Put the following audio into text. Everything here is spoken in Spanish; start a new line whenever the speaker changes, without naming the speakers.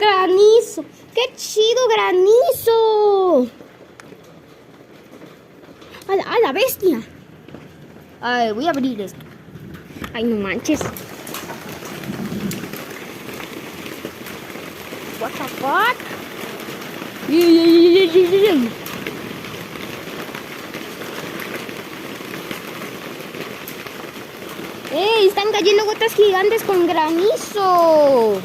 granizo! ¡Qué chido granizo! ¡A la bestia! Ay, voy a abrir esto. Ay, no manches. What the fuck? ¡Ey! Están cayendo gotas gigantes con granizo.